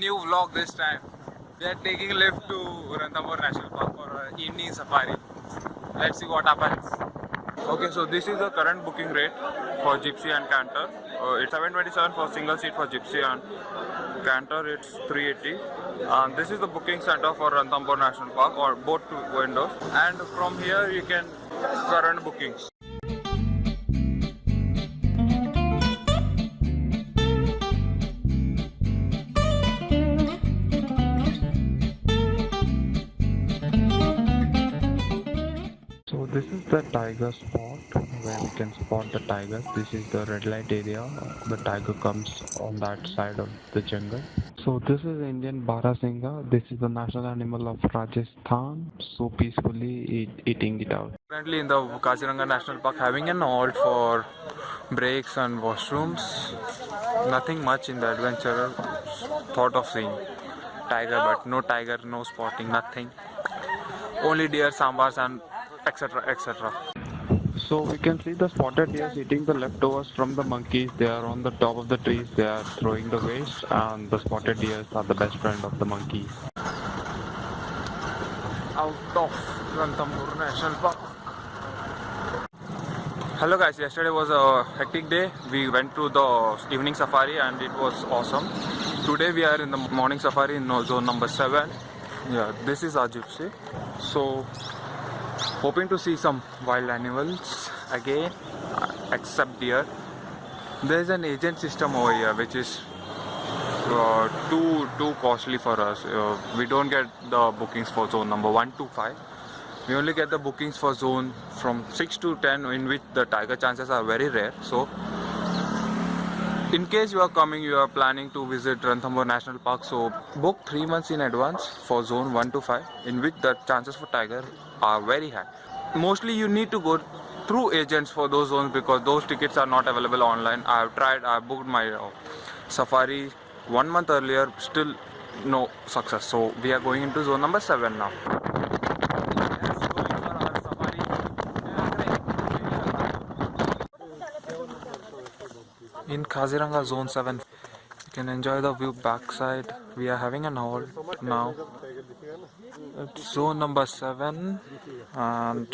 new vlog this time. We are taking a lift to Ranthambore National Park for an evening safari. Let's see what happens. Okay, so this is the current booking rate for Gypsy and Canter. It's 727 for single seat for Gypsy, and Canter it's 380. This is the booking center for Ranthambore National Park, or both windows. And from here you can current bookings. So this is the tiger spot where we can spot the tigers. This is the red light area. The tiger comes on that side of the jungle. So this is Indian Barasingha. This is the national animal of Rajasthan. So peacefully eating it out. Currently in the Kaziranga National Park, having an halt for breaks and washrooms. Nothing much in the adventure. Thought of seeing tiger, but no tiger, no spotting, nothing. Only deer, sambars and etc. etc. So we can see the spotted deer eating the leftovers from the monkeys. They are on the top of the trees. They are throwing the waste, and the spotted deer are the best friend of the monkeys. Out of Ranthambore National Park. Hello guys, yesterday was a hectic day. We went to the evening safari and it was awesome. Today we are in the morning safari in zone number 7. Yeah, this is our Gypsy. So hoping to see some wild animals again, except deer. There is an agent system over here which is too costly for us. We don't get the bookings for zone number 1 to 5. We only get the bookings for zone from 6 to 10, in which the tiger chances are very rare. So in case you are coming, you are planning to visit Ranthambore National Park, so book 3 months in advance for zone 1 to 5, in which the chances for tiger are very high. Mostly you need to go through agents for those zones because those tickets are not available online. I have tried, I booked my safari 1 month earlier, still no success. So we are going into zone number 7 now. In Kaziranga zone 7, you can enjoy the view backside. We are having an halt now. It's zone number 7, and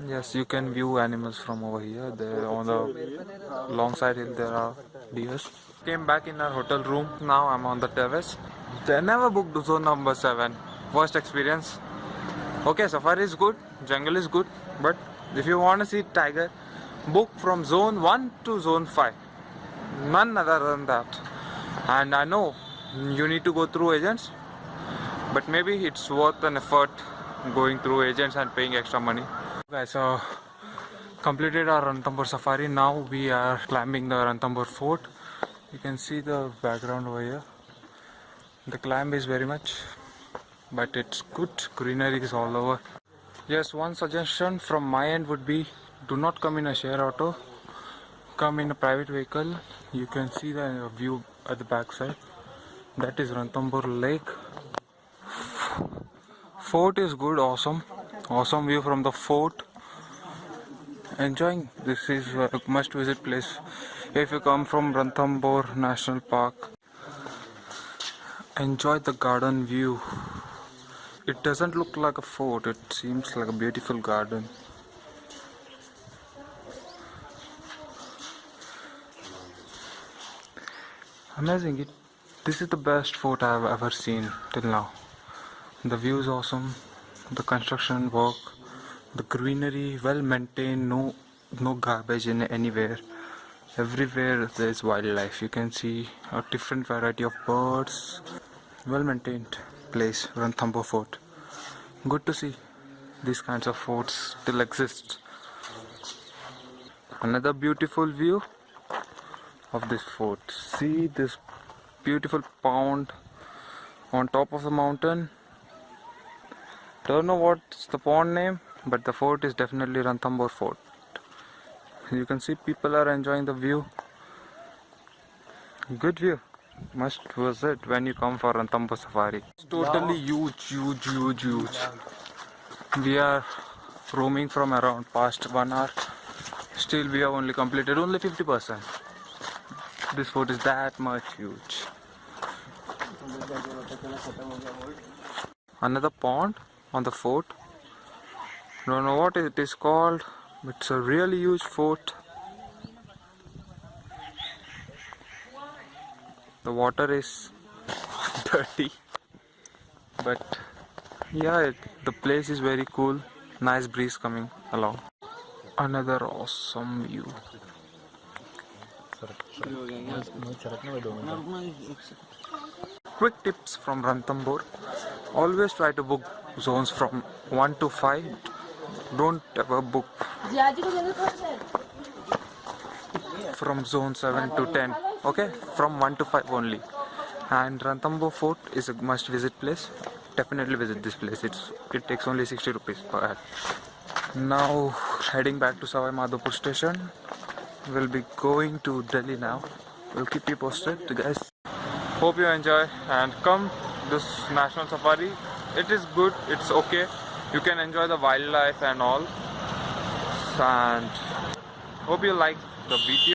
yes, you can view animals from over here. There on the long side hill there are deers. Came back in our hotel room. Now I'm on the terrace. They never booked zone number 7. First experience. Okay, safari is good, jungle is good, but if you want to see tiger, book from zone 1 to zone 5. None other than that. And I know you need to go through agents, but maybe it's worth an effort going through agents and paying extra money. Guys, so completed our Ranthambore safari. Now we are climbing the Ranthambore fort. You can see the background over here. The climb is very much, but it's good. Greenery is all over. Yes, one suggestion from my end would be, do not come in a share auto, come in a private vehicle. You can see the view at the back side. That is Ranthambore Lake. Fort is good, awesome view from the fort. Enjoying. This is a must visit place if you come from Ranthambore National Park. Enjoy the garden view. It doesn't look like a fort, it seems like a beautiful garden. Amazing. This is the best fort I have ever seen till now. The view is awesome. The construction work, the greenery, well maintained. No garbage in anywhere. Everywhere there is wildlife. You can see a different variety of birds. Well maintained place, Ranthambore Fort. Good to see these kinds of forts still exist. Another beautiful view of this fort. See this beautiful pond on top of the mountain. Don't know what's the pond name, but the fort is definitely Ranthambore Fort. You can see people are enjoying the view. Good view. Must visit when you come for Ranthambore Safari. It's totally huge. We are roaming from around past 1 hour. Still we have only completed only 50%. This fort is that much huge. Another pond on the fort. Don't know what it is called. It's a really huge fort. The water is dirty, but yeah, the place is very cool. Nice breeze coming along. Another awesome view. Quick tips from Ranthambore. Always try to book zones from 1 to 5. Don't ever book from zone 7 to 10. Okay, from 1 to 5 only. And Ranthambore Fort is a must visit place. Definitely visit this place. It takes only 60 rupees per head. Now heading back to Savai Madhopur station. We'll be going to Delhi now. We'll keep you posted, guys. Hope you enjoy and come this national safari. It is good. It's okay. You can enjoy the wildlife and all. And hope you like the video.